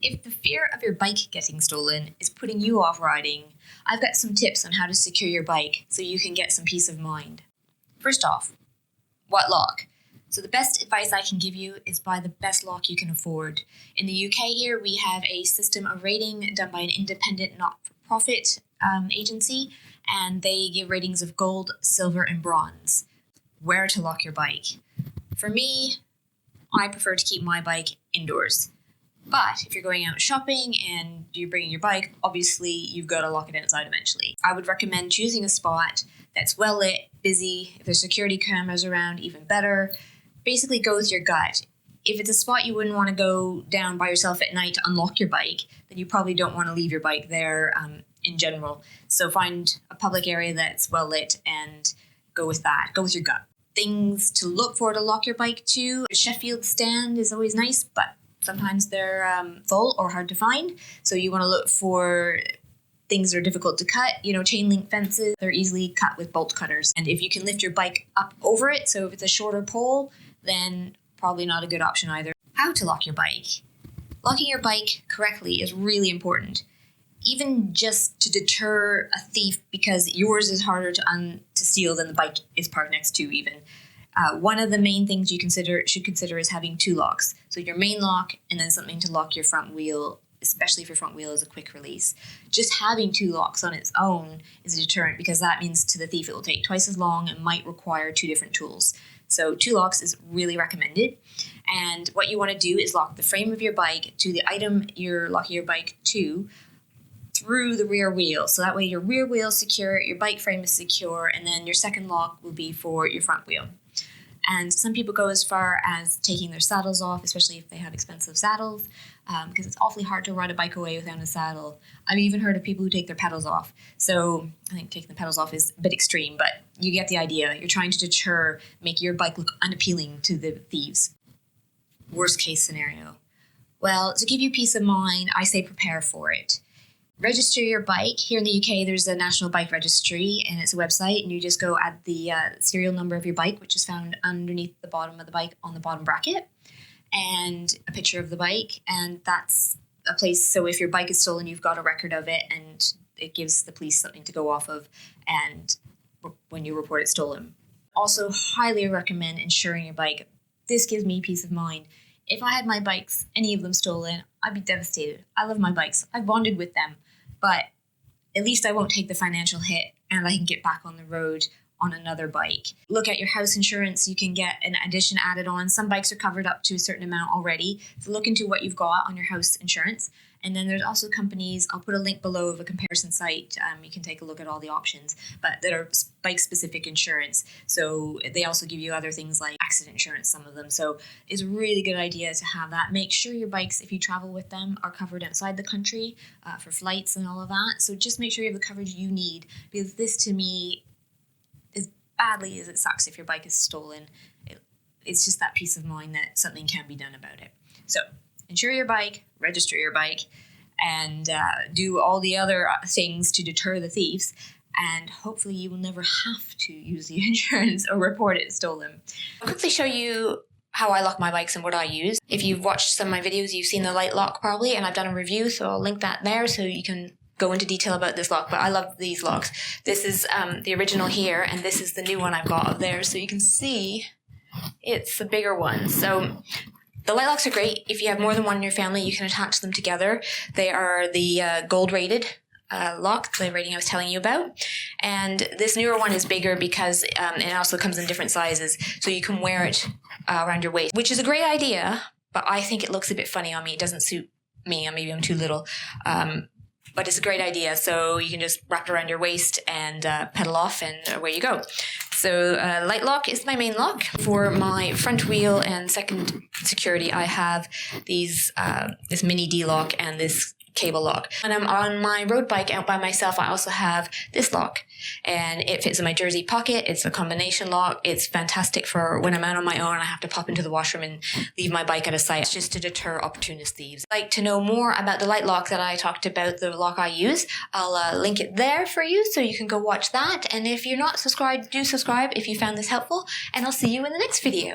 If the fear of your bike getting stolen is putting you off riding, I've got some tips on how to secure your bike so you can get some peace of mind. First off, what lock? So the best advice I can give you is buy the best lock you can afford. In the UK here, we have a system of rating done by an independent not-for-profit agency, and they give ratings of gold, silver, and bronze. Where to lock your bike? For me, I prefer to keep my bike indoors. But if you're going out shopping and you're bringing your bike, obviously you've got to lock it outside eventually. I would recommend choosing a spot that's well lit, busy. If there's security cameras around, even better. Basically go with your gut. If it's a spot you wouldn't want to go down by yourself at night to unlock your bike, then you probably don't want to leave your bike there in general. So find a public area that's well lit and go with that. Go with your gut. Things to look for to lock your bike to. A Sheffield stand is always nice, but sometimes they're full or hard to find. So you want to look for things that are difficult to cut. Chain link fences, they're easily cut with bolt cutters. And if you can lift your bike up over it, so if it's a shorter pole, then probably not a good option either. How to lock your bike? Locking your bike correctly is really important. Even just to deter a thief, because yours is harder to steal than the bike is parked next to even. One of the main things you should consider is having two locks. So your main lock and then something to lock your front wheel, especially if your front wheel is a quick release. Just having two locks on its own is a deterrent because that means to the thief it will take twice as long and might require two different tools. So two locks is really recommended. And what you want to do is lock the frame of your bike to the item you're locking your bike to through the rear wheel. So that way your rear wheel is secure, your bike frame is secure, and then your second lock will be for your front wheel. And some people go as far as taking their saddles off, especially if they have expensive saddles, because it's awfully hard to ride a bike away without a saddle. I've even heard of people who take their pedals off. So I think taking the pedals off is a bit extreme, but you get the idea. You're trying to make your bike look unappealing to the thieves. Worst case scenario. Well, to give you peace of mind, I say prepare for it. Register your bike. Here in the UK, there's a National Bike Registry, and it's a website, and you just go add the serial number of your bike, which is found underneath the bottom of the bike on the bottom bracket, and a picture of the bike, and that's a place, so if your bike is stolen, you've got a record of it, and it gives the police something to go off of, and when you report it stolen. Also, highly recommend insuring your bike. This gives me peace of mind. If I had my bikes, any of them stolen, I'd be devastated. I love my bikes. I've bonded with them. But at least I won't take the financial hit and I can get back on the road on another bike. Look at your house insurance. You can get an addition added on. Some bikes are covered up to a certain amount already. So look into what you've got on your house insurance. And then there's also companies, I'll put a link below of a comparison site. You can take a look at all the options, but that are bike-specific insurance. So they also give you other things like accident insurance, some of them. So it's a really good idea to have that. Make sure your bikes, if you travel with them, are covered outside the country for flights and all of that. So just make sure you have the coverage you need, because this, to me, as badly as it sucks if your bike is stolen, it's just that peace of mind that something can be done about it. So insure your bike, register your bike, and do all the other things to deter the thieves. And hopefully you will never have to use the insurance or report it stolen. I'll quickly show you how I lock my bikes and what I use. If you've watched some of my videos, you've seen the light lock probably, and I've done a review, so I'll link that there so you can go into detail about this lock. But I love these locks. This is the original here, and this is the new one I've got of there. So you can see it's the bigger one. So the light locks are great. If you have more than one in your family, you can attach them together. They are the gold rated lock, the rating I was telling you about. And this newer one is bigger because it also comes in different sizes. So you can wear it around your waist, which is a great idea, but I think it looks a bit funny on me. It doesn't suit me, or maybe I'm too little. But it's a great idea. So you can just wrap it around your waist and pedal off, and away you go. So light lock is my main lock. For my front wheel and second security, I have these this mini D-lock and this cable lock. When I'm on my road bike out by myself, I also have this lock, and it fits in my jersey pocket. It's a combination lock. It's fantastic for when I'm out on my own. I have to pop into the washroom and leave my bike at a site. It's just to deter opportunist thieves. If you'd like to know more about the light lock that I talked about, the lock I use, I'll link it there for you so you can go watch that. And if you're not subscribed, do subscribe if you found this helpful, and I'll see you in the next video.